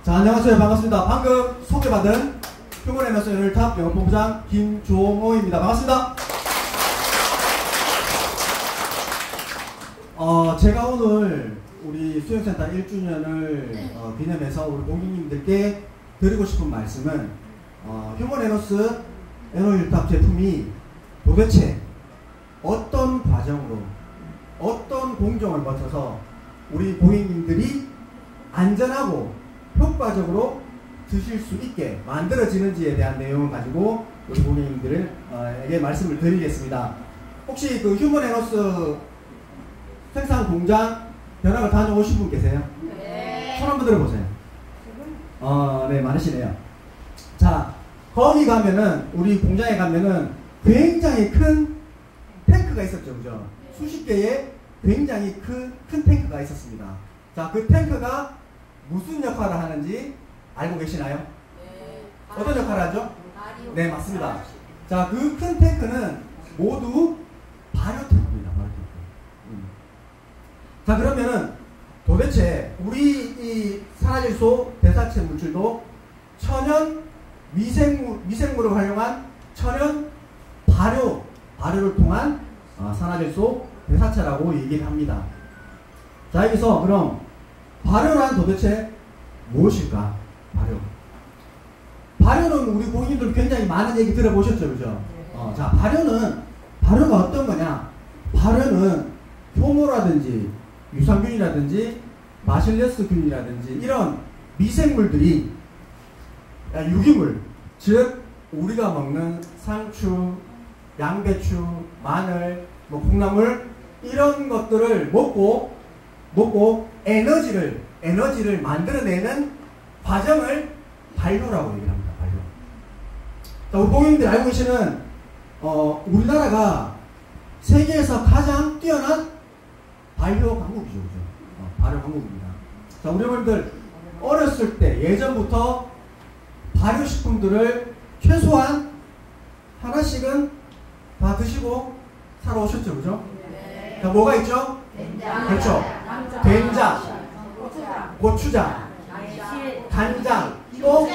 자, 안녕하세요. 반갑습니다. 방금 소개받은 휴먼에너지 연일탑 영업본부장 김종호입니다. 반갑습니다. 제가 오늘 우리 수영센터 1주년을 기념해서 우리 고객님들께 드리고 싶은 말씀은 휴먼에너스 에너일탑 제품이 도대체 어떤 과정으로 어떤 공정을 거쳐서 우리 고객님들이 안전하고 효과적으로 드실 수 있게 만들어지는지에 대한 내용을 가지고 우리 고객님들에게 말씀을 드리겠습니다. 혹시 그 휴먼에너스 생산 공장 견학을 다녀오신 분 계세요? 네. 손 한번 들어보세요. 네, 많으시네요. 자, 거기 가면은, 우리 공장에 가면은 굉장히 큰 탱크가 있었죠, 그죠? 수십 개의 굉장히 큰 탱크가 있었습니다. 자, 그 탱크가 무슨 역할을 하는지 알고 계시나요? 네. 어떤 역할을 하죠? 네, 맞습니다. 자, 그 큰 탱크는 모두 발효 탱크입니다. 발효 탱크. 자, 그러면은 도대체 우리 이 산화질소 대사체 물질도 천연 미생물을 활용한 천연 발효를 통한 산화질소 대사체라고 얘기를 합니다. 자, 여기서 그럼 발효란 도대체 무엇일까? 발효는 우리 고객님들 굉장히 많은 얘기 들어보셨죠, 그죠? 자, 발효가 어떤 거냐? 발효는 효모라든지 유산균이라든지 바실레스균이라든지 이런 미생물들이 유기물, 즉 우리가 먹는 상추, 양배추, 마늘, 콩나물 이런 것들을 먹고 에너지를 만들어내는 과정을 발효라고 얘기를 합니다. 발효. 자, 우리 고객님들이 알고 계시는 우리나라가 세계에서 가장 뛰어난 발효 강국이죠, 그죠? 발효 강국입니다. 자, 우리 어머님들 어렸을 때 예전부터 발효식품들을 최소한 하나씩은 다 드시고 살아오셨죠, 그죠? 네. 자, 뭐가 있죠? 된장. 그렇죠. 된장, 고추장, 간장, 또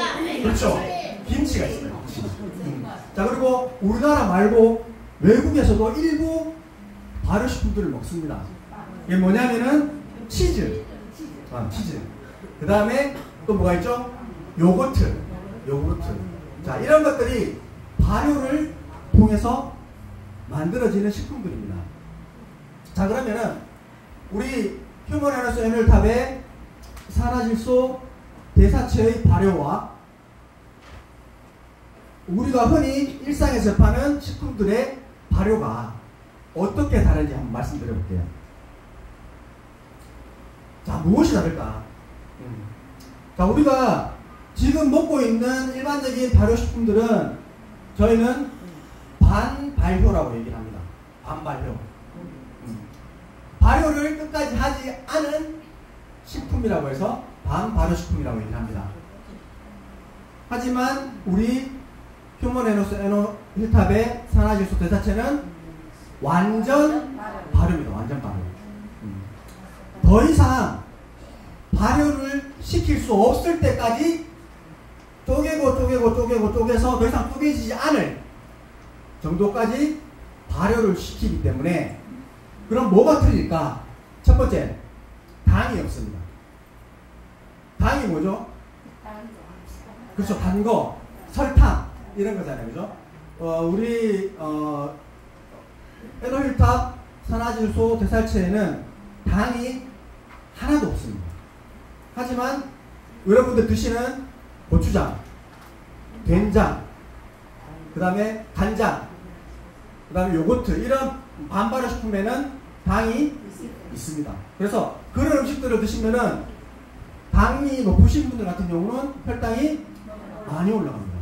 그렇죠. 김치가 있어요. 자, 그리고 우리나라 말고 외국에서도 일부 발효식품들을 먹습니다. 이게 뭐냐면은 치즈. 그 다음에 또 뭐가 있죠? 요거트. 자, 이런 것들이 발효를 통해서 만들어지는 식품들입니다. 자, 그러면은 우리 휴먼에너지 에너일탑의 산화질소 대사체의 발효와 우리가 흔히 일상에서 접하는 식품들의 발효가 어떻게 다른지 한번 말씀드려볼게요. 자, 무엇이 다를까? 자, 우리가 지금 먹고 있는 일반적인 발효식품들은 저희는 반발효라고 얘기를 합니다. 반발효. 발효를 끝까지 하지 않은 식품이라고 해서 반발효식품이라고 얘기를 합니다. 하지만 우리 휴먼에너지 에너일탑의 산화질소 대사체는 완전 발효입니다. 완전 발효. 더 이상 발효를 시킬 수 없을 때까지 쪼개서 더 이상 쪼개지지 않을 정도까지 발효를 시키기 때문에 그럼 뭐가 틀릴까? 첫 번째, 당이 없습니다. 당이 뭐죠? 그렇죠. 단 거, 설탕 이런 거잖아요. 그죠? 우리 에너일탑 산화질소 대사체에는 당이 하나도 없습니다. 하지만 여러분들 드시는 고추장, 된장, 그 다음에 간장, 그 다음에 요거트 이런 반발효 식품에는 당이 있습니다. 그래서 그런 음식들을 드시면은 당이 높으신 분들 같은 경우는 혈당이 많이 올라갑니다.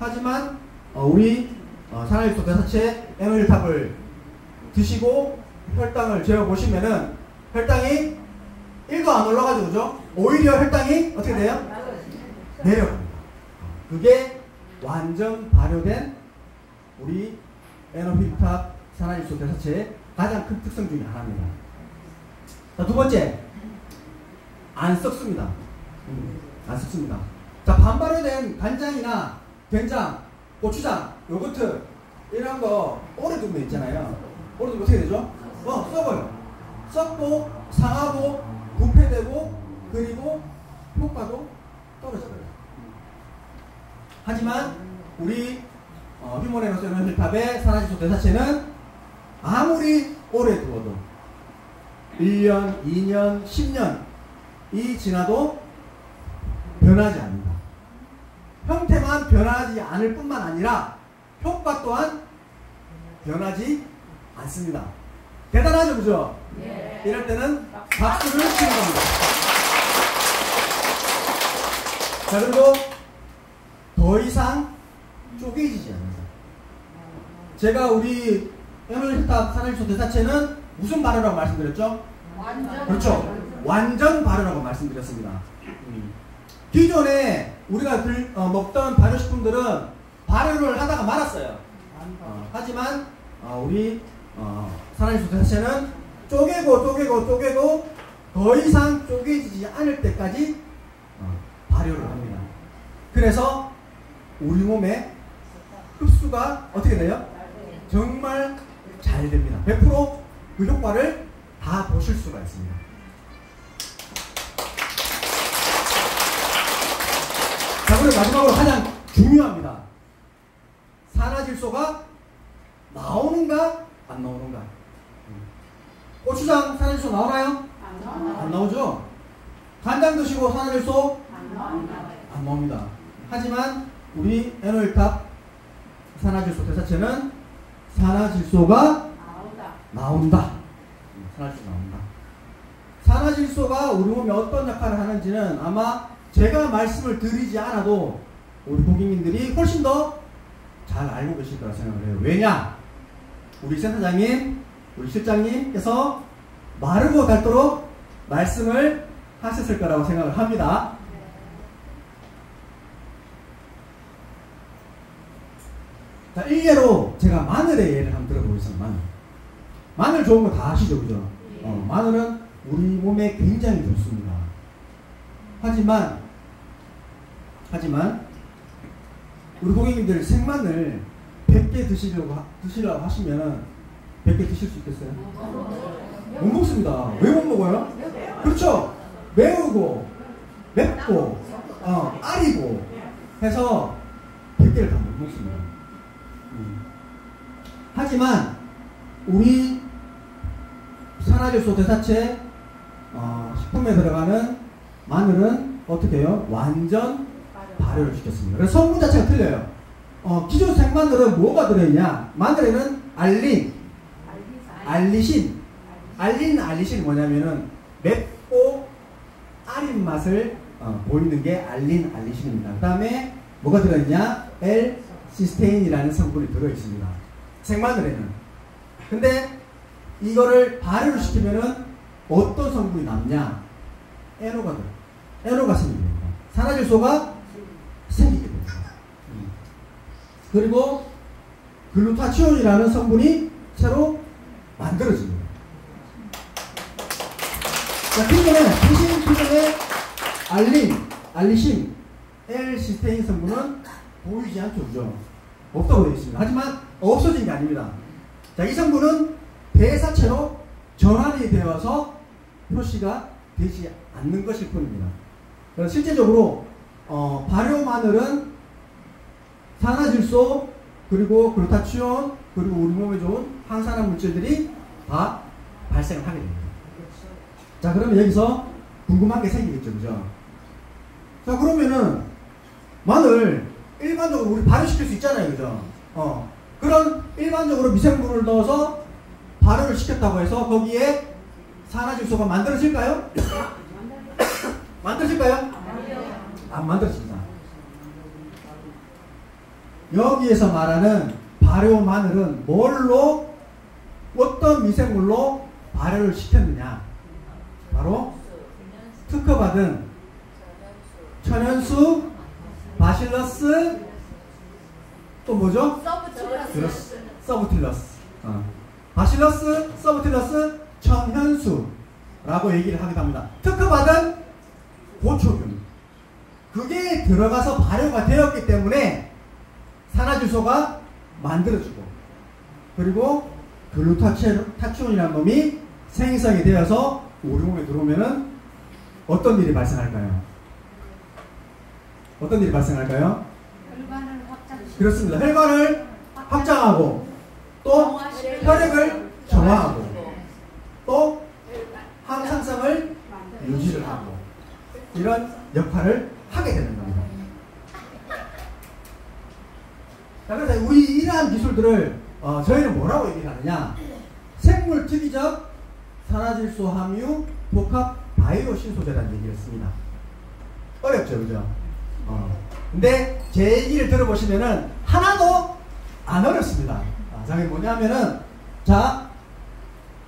하지만 우리 산화질소 대사체 에너일탑을 드시고 혈당을 재어보시면은 혈당이 1도 안 올라가죠, 그죠? 오히려 혈당이 어떻게 돼요? 내려갑니다. 그게 완전 발효된 우리 에너일탑 산화질소 대사체의 가장 큰 특성 중에 하나입니다. 자, 두 번째, 안 썩습니다. 안 습습니다. 자, 반발효된 간장이나 된장, 고추장, 요거트 이런 거 오래 두면 있잖아요. 오래 두면 어떻게 되죠? 썩어요. 썩고 상하고 부패되고 그리고 효과도 떨어져요. 하지만 우리 휴먼에너지 에너지탑의 산화질소 대사체는 아무리 오래 두어도 1년, 2년, 10년이 지나도 변하지 않는다. 형태만 변하지 않을 뿐만 아니라 효과 또한 변하지 않습니다. 대단하죠, 그죠? 네. 이럴 때는 박수를 치는 겁니다. 자, 그리고 더 이상 쪼개지지 않는다. 제가 우리 에너지탑 산화질소 대사체는 무슨 발효라고 말씀드렸죠? 완전. 그렇죠. 완전 발효라고 말씀드렸습니다. 기존에 우리가 먹던 발효식품들은 발효를 하다가 말았어요. 하지만 우리 산화질소 대사체는 쪼개고 더 이상 쪼개지지 않을 때까지 발효를 합니다. 그래서 우리 몸에 흡수가 어떻게 돼요? 정말 잘 됩니다. 100% 그 효과를 다 보실 수가 있습니다. 자, 그리고 마지막으로 가장 중요합니다. 산화질소가 나오는가 안 나오는가. 고추장 산화질소 나오나요? 안 나오죠? 간장 드시고 산화질소 안 나옵니다. 하지만 우리 에너지탑 산화질소 대사체는 산화질소가 나온다. 산화질소 나온다. 산화질소가 우리 몸에 어떤 역할을 하는지는 아마 제가 말씀을 드리지 않아도 우리 고객님들이 훨씬 더 잘 알고 계실 거라 생각을 해요. 왜냐? 우리 센터장님, 우리 실장님께서 마르고 닳도록 말씀을 하셨을 거라고 생각을 합니다. 자, 일례로 제가 마늘의 예를 한번 들어보겠습니다. 마늘 좋은 거 다 아시죠, 그죠? 마늘은 우리 몸에 굉장히 좋습니다. 하지만 우리 고객님들 생마늘 100개 드시려고 하시면 100개 드실 수 있겠어요? 못 먹습니다. 왜 못 먹어요? 그렇죠? 매우고 맵고 아리고 해서 100개를 다 못 먹습니다. 하지만 우리 산화질소 대사체 식품에 들어가는 마늘은 어떻게 해요? 완전 발효를 시켰습니다. 그래서 성분 자체가 틀려요. 기존 생마늘은 뭐가 들어있냐? 마늘에는 알리신. 알리신이 뭐냐면은 맵고 아린 맛을 보이는 게 알리신입니다. 그 다음에 뭐가 들어있냐? L-시스테인이라는 성분이 들어있습니다. 생마늘에는. 근데 이거를 발효를 시키면은 어떤 성분이 남냐? 에노가 생기게 됩니다. 산화질소가 생기게 됩니다. 그리고 글루타치온이라는 성분이 새로 만들어집니다. 자, 기존에 알리신, L-시스테인 성분은 보이지 않죠, 그죠? 없다고 되어 있습니다. 하지만 없어진 게 아닙니다. 자, 이 성분은 대사체로 전환이 되어서 표시가 되지 않는 것일 뿐입니다. 그래서 실제적으로 발효 마늘은 산화질소 그리고 글루타치온 그리고 우리 몸에 좋은 항산화 물질들이 다 발생을 하게 됩니다. 자, 그러면 여기서 궁금한 게 생기겠죠, 그죠? 자, 그러면은 마늘 일반적으로 우리 발효시킬 수 있잖아요, 그죠? 그런 일반적으로 미생물을 넣어서 발효를 시켰다고 해서 거기에 산화질소가 만들어질까요? 만들어질까요? 안 만들어집니다. 여기에서 말하는 발효 마늘은 뭘로, 어떤 미생물로 발효를 시켰느냐? 바로 특허받은 천연수, 바실러스, 또 뭐죠? 서브틸러스. 바실러스, 서브틸러스, 천연수라고 얘기를 하기도 합니다. 특허받은 고초균. 그게 들어가서 발효가 되었기 때문에 산화질소가 만들어지고, 그리고 글루타치온이라는 놈이 생성이 되어서 우리 몸에 들어오면은 어떤 일이 발생할까요? 어떤 일이 발생할까요? 혈관을 확장시키고, 그렇습니다. 혈관을 확장하고, 또 혈액을 정화하고, 또 항상성을 유지를 하고, 이런 역할을 하게 되는 겁니다. 자, 그래서 우리 이러한 기술들을 저희는 뭐라고 얘기를 하느냐? 생물 특이적 산화질소 함유 복합 바이오 신소재라는 얘기를 씁니다. 어렵죠, 그죠? 근데 제 얘기를 들어보시면은 하나도 안 어렵습니다. 자, 그게 뭐냐면은, 자,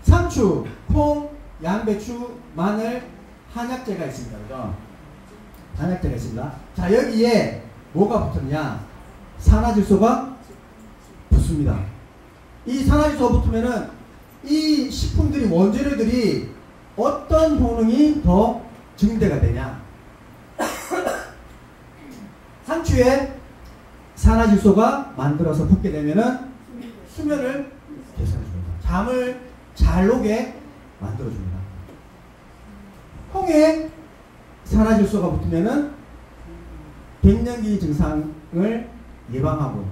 상추, 콩, 양배추, 마늘, 한약재가 있습니다. 그죠? 한약재가 있습니다. 자, 여기에 뭐가 붙었냐? 산화질소가 붙습니다. 이 산화질소가 붙으면은 이 식품들이, 원재료들이 어떤 효능이 더 증대가 되냐? 상추에 산화질소가 만들어서 붙게 되면은 수면을 개선해줍니다. 잠을 잘 오게 만들어줍니다. 콩에 산화질소가 붙으면은 갱년기 증상을 예방하고,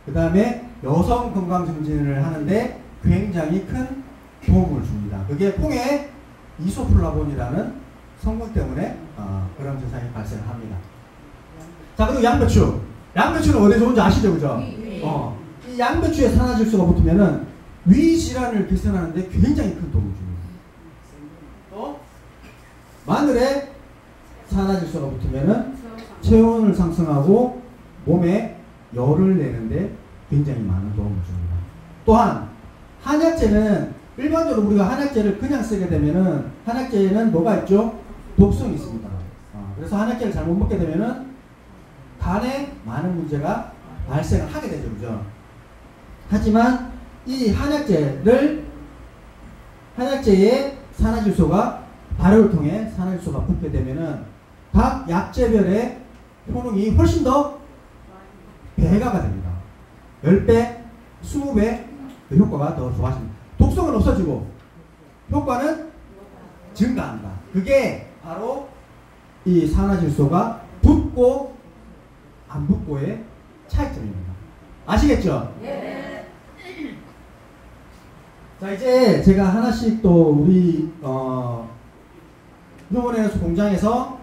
그 다음에 여성 건강 증진을 하는데 굉장히 큰 도움을 줍니다. 그게 콩에 이소플라본이라는 성분 때문에 그런 증상이 발생을 합니다. 자, 그리고 양배추. 양배추는 어디에 좋은지 아시죠? 그죠? 이 양배추에 산화질소가 붙으면은 위 질환을 개선하는데 굉장히 큰 도움을 줍니다. 또 마늘에 산화질소가 붙으면은 체온을 상승하고 몸에 열을 내는데 굉장히 많은 도움을 줍니다. 또한 한약재는, 일반적으로 우리가 한약재를 그냥 쓰게 되면은 한약재에는 뭐가 있죠? 독성이 있습니다. 그래서 한약재를 잘못 먹게 되면은 간에 많은 문제가 발생을 하게 되죠. 그죠? 하지만 이 한약재에 산화질소가 발효를 통해 산화질소가 붙게 되면은 각 약재별의 효능이 훨씬 더 배가가 됩니다. 10배, 20배 그 효과가 더 좋아집니다. 독성은 없어지고 효과는 증가한다. 그게 바로 이 산화질소가 붙고 안 붙고의 차이점입니다. 아시겠죠? 네. 자, 이제 제가 하나씩 또 우리 휴먼에너지 공장에서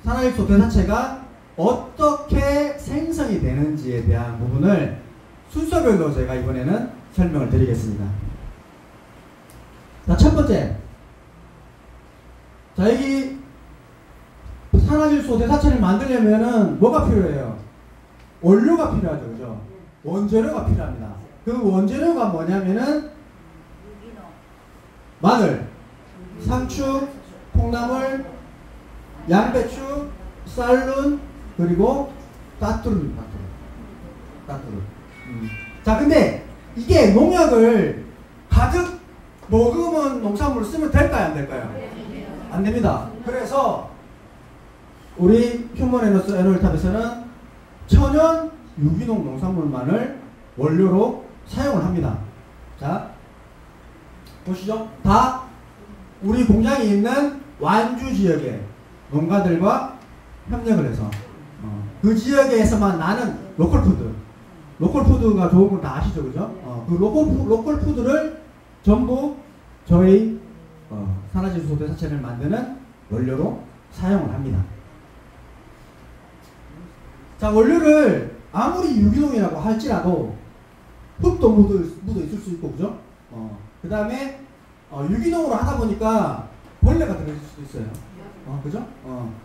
산화질소 대사체가 어떻게 생성이 되는지에 대한 부분을 순서별로 제가 이번에는 설명을 드리겠습니다. 자, 첫 번째. 자, 여기 산화질소 대사체를 만들려면은 뭐가 필요해요? 원료가 필요하죠. 그죠? 원재료가 필요합니다. 그 원재료가 뭐냐면은 마늘, 상추, 콩나물, 양배추, 쌀룬, 그리고 따뚜루입니다. 따뚜루. 자, 근데 이게 농약을 가득 머금은 농산물을 쓰면 될까요? 안 될까요? 안 됩니다. 그래서 우리 휴먼에너지 에너지탑에서는 천연 유기농 농산물만을 원료로 사용을 합니다. 자, 보시죠. 다 우리 공장이 있는 완주 지역의 농가들과 협력을 해서 그 지역에서만 나는 로컬푸드, 로컬푸드가 좋은 걸 다 아시죠? 그죠? 그 로컬푸드를 전부 저희 산화질소 대사체를 만드는 원료로 사용을 합니다. 자, 원료를 아무리 유기농이라고 할지라도 흙도 묻어 있을 수 있고, 그죠? 그 다음에 유기농으로 하다 보니까 벌레가 들어있을 수도 있어요. 그죠?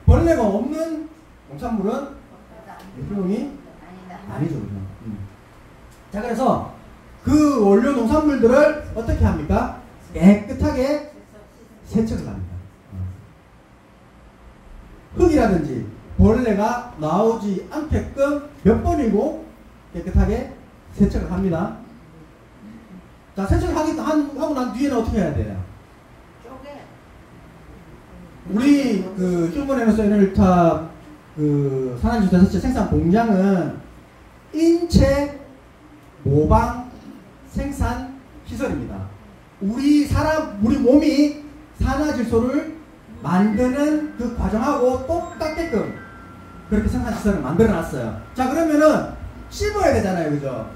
벌레가 없는 농산물은 유기농이 아니죠. 그죠? 자, 그래서 그 원료 농산물들을 어떻게 합니까? 깨끗하게 세척을 합니다. 흙이라든지 벌레가 나오지 않게끔 몇 번이고 깨끗하게 세척을 합니다. 자, 세척을 하고 난 뒤에는 어떻게 해야 돼요? 우리 그 휴먼에너지 에너지탑 그 산화질소 대사체 생산 공장은 인체 모방 생산 시설입니다. 우리 몸이 산화질소를 만드는 그 과정하고 똑같게끔 그렇게 생산 시설을 만들어 놨어요. 자, 그러면은 씹어야 되잖아요. 그죠?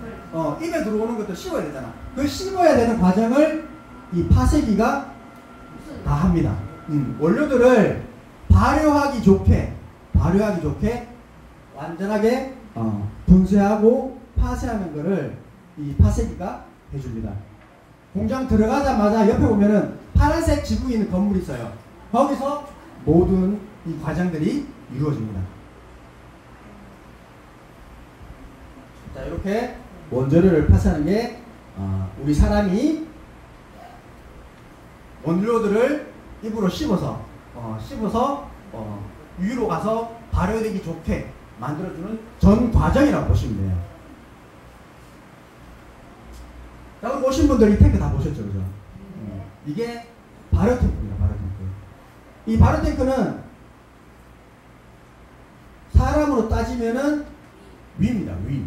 입에 들어오는 것도 씹어야 되잖아. 그 씹어야 되는 과정을 이 파쇄기가 다 합니다. 원료들을 발효하기 좋게 완전하게 분쇄하고 파쇄하는 거를 이 파쇄기가 해줍니다. 공장 들어가자마자 옆에 보면은 파란색 지붕이 있는 건물이 있어요. 거기서 모든 이 과정들이 이루어집니다. 자, 이렇게 원재료를 파쇄하는 게 우리 사람이 원료들을 입으로 씹어서 위로 가서 발효되기 좋게 만들어주는 전 과정이라고 보시면 돼요. 자, 오늘 오신 분들 이 탱크 다 보셨죠, 그죠? 이게 발효 탱크입니다, 발효 탱크. 이 발효 탱크는 사람으로 따지면은 위입니다, 위.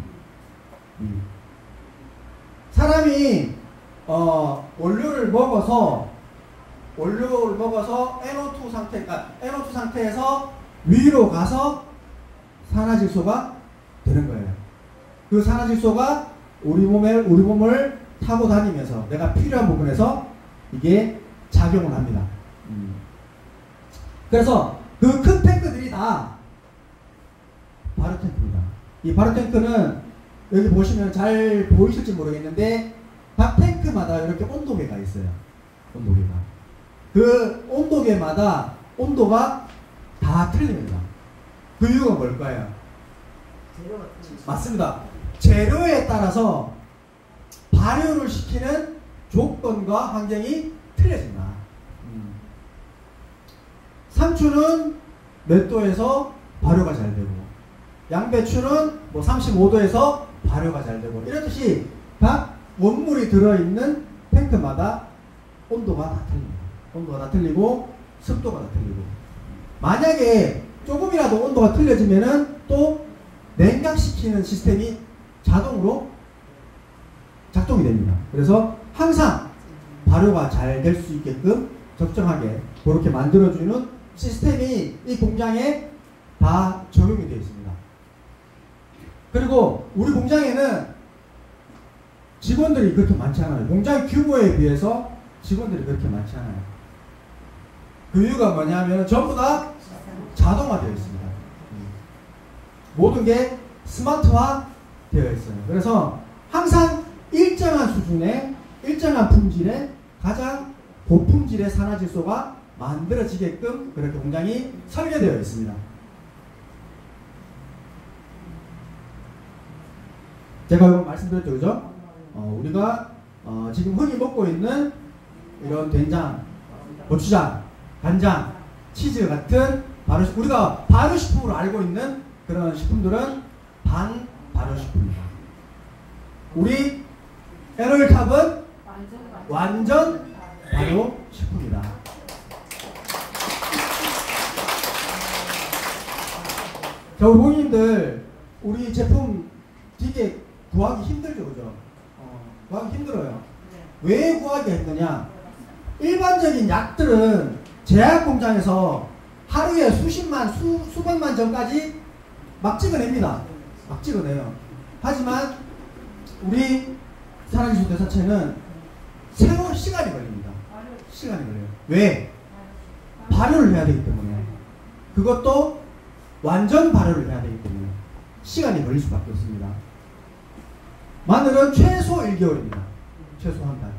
사람이 원료를 먹어서 NO2 상태에서 위로 가서 산화질소가 되는 거예요. 그 산화질소가 우리 몸을 타고 다니면서 내가 필요한 부분에서 이게 작용을 합니다. 그래서 그 큰 탱크들이 다 발효 탱크입니다. 이 발효 탱크는 여기 보시면 잘 보이실지 모르겠는데 각 탱크마다 이렇게 온도계가 있어요. 온도계가. 그 온도계마다 온도가 다 틀립니다. 그 이유가 뭘까요? 맞습니다. 재료에 따라서 발효를 시키는 조건과 환경이 틀려진다. 상추는 몇 도에서 발효가 잘 되고, 양배추는 뭐 35도에서 발효가 잘 되고, 이렇듯이 각 원물이 들어있는 탱크마다 온도가 다 틀립니다. 온도가 다 틀리고 습도가 다 틀리고, 만약에 조금이라도 온도가 틀려지면은 또 냉각시키는 시스템이 자동으로 작동이 됩니다. 그래서 항상 발효가 잘 될 수 있게끔 적정하게 그렇게 만들어주는 시스템이 이 공장에 다 적용이 되어 있습니다. 그리고 우리 공장에는 직원들이 그렇게 많지 않아요. 공장 규모에 비해서 직원들이 그렇게 많지 않아요. 그 이유가 뭐냐면 전부 다 자동화되어 있습니다. 모든 게 스마트화 되어 있어요. 그래서 항상 일정한 수준의, 일정한 품질의, 가장 고품질의 산화질소가 만들어지게끔 그렇게 공장이 설계되어 있습니다. 제가 말씀드렸죠, 그죠? 우리가 지금 흔히 먹고 있는 이런 된장, 고추장, 간장, 치즈 같은 우리가 발효식품으로 알고 있는 그런 식품들은 반발효식품입니다. 우리 에너일탑은 완전 발효식품이다. 자, 우리 고객님들, 우리 제품 되게 구하기 힘들죠, 그죠? 구하기 힘들어요. 왜 구하기 힘드냐? 일반적인 약들은 제약 공장에서 하루에 수백만 전까지 막 찍어냅니다. 막 찍어내요. 하지만 우리 산화질소 대사체는 세월 시간이 걸립니다. 시간이 걸려요. 왜? 발효를 해야 되기 때문에. 그것도 완전 발효를 해야 되기 때문에 시간이 걸릴 수밖에 없습니다. 마늘은 최소 1개월입니다. 최소 한 달.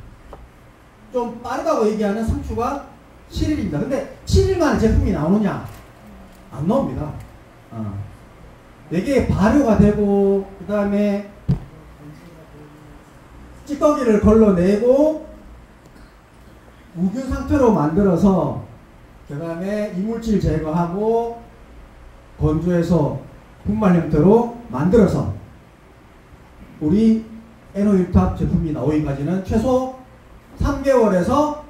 좀 빠르다고 얘기하는 상추가 7일입니다. 근데 7일 만에 제품이 나오느냐? 안 나옵니다. 이게 발효가 되고, 그 다음에 찌꺼기를 걸러내고 우균 상태로 만들어서, 그 다음에 이물질 제거하고 건조해서 분말 형태로 만들어서 우리 에너일탑 제품이 나오기까지는 최소 3개월에서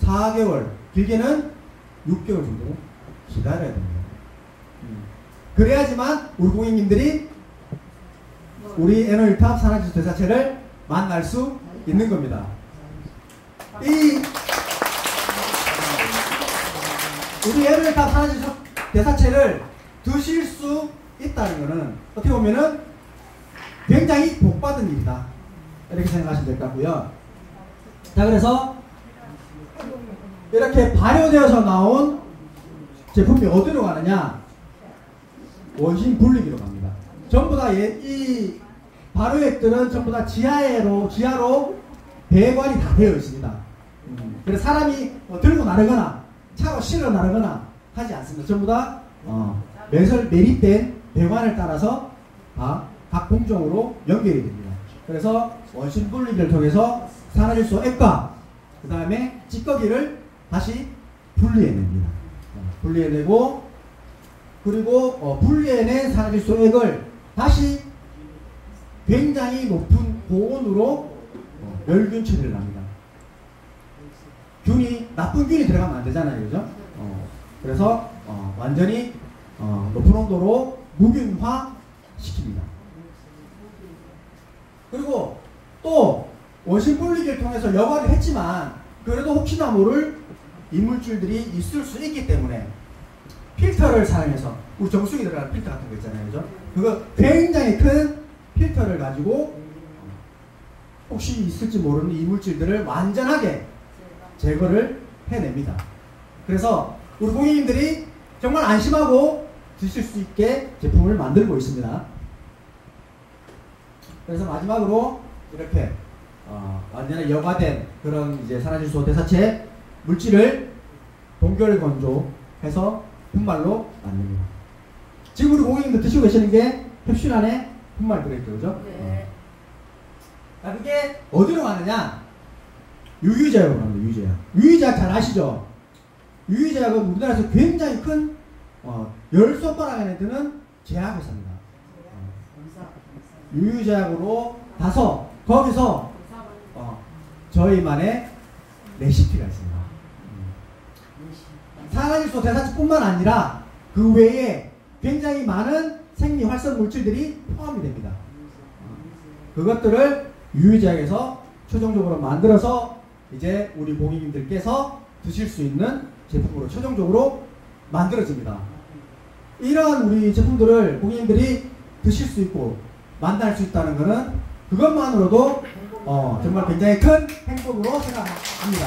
4개월, 길게는 6개월 정도 기다려야 됩니다. 그래야지만 우리 고객님들이 우리 에너일탑 산화질소 대사체를 만날 수 있는 겁니다. 이 우리 에너일탑 산화질소 대사체를 드실 수 있다는 것은 어떻게 보면은 굉장히 복받은 일이다, 이렇게 생각하시면 될 것 같고요. 자, 그래서 이렇게 발효되어서 나온 제품이 어디로 가느냐? 원심 분리기로 갑니다. 전부 다 이 발효액들은 전부 다 지하로 배관이 다 되어 있습니다. 그래서 사람이 들고 나르거나 차로 실어 나르거나 하지 않습니다. 전부 다 매립된 배관을 따라서 각 공정으로 연결이 됩니다. 그래서 원심 분리기를 통해서 산화질소 액과 그 다음에 찌꺼기를 다시 분리해냅니다. 분리해내고, 그리고 분리해낸 산화질소 액을 다시 굉장히 높은 고온으로 멸균 처리를 합니다. 나쁜 균이 들어가면 안 되잖아요, 그죠? 그래서 완전히 높은 온도로 무균화 시킵니다. 그리고 또 원심 분리기를 통해서 여과를 했지만 그래도 혹시나 모를 이물질들이 있을 수 있기 때문에 필터를 사용해서, 우리 정수기 들어가는 필터 같은 거 있잖아요, 그죠? 그거 굉장히 큰 필터를 가지고 혹시 있을지 모르는 이물질들을 완전하게 제거를 해냅니다. 그래서 우리 고객님들이 정말 안심하고 드실 수 있게 제품을 만들고 있습니다. 그래서 마지막으로 이렇게 완전히 여과된 그런 이제 산화질소 대사체 물질을 동결 건조해서 분말로 만듭니다. 지금 우리 고객님들 드시고 계시는 게 캡슐 안에 분말 들어있죠, 그죠? 네. 그게 어디로 가느냐? 유유제약으로 갑니다. 유유제약. 유유제약 잘 아시죠? 유유제약은 우리나라에서 굉장히 큰 열 손가락 안에 드는 제약회사입니다. 유유제약으로 가서 거기서 저희만의 레시피가 있습니다. 산화질소 대사체뿐만 아니라 그 외에 굉장히 많은 생리 활성 물질들이 포함이 됩니다. 그것들을 유유제약에서 최종적으로 만들어서 이제 우리 고객님들께서 드실 수 있는 제품으로 최종적으로 만들어집니다. 이러한 우리 제품들을 고객님들이 드실 수 있고 만날 수 있다는 것은 그것만으로도 정말 굉장히 큰 행복으로 생각합니다.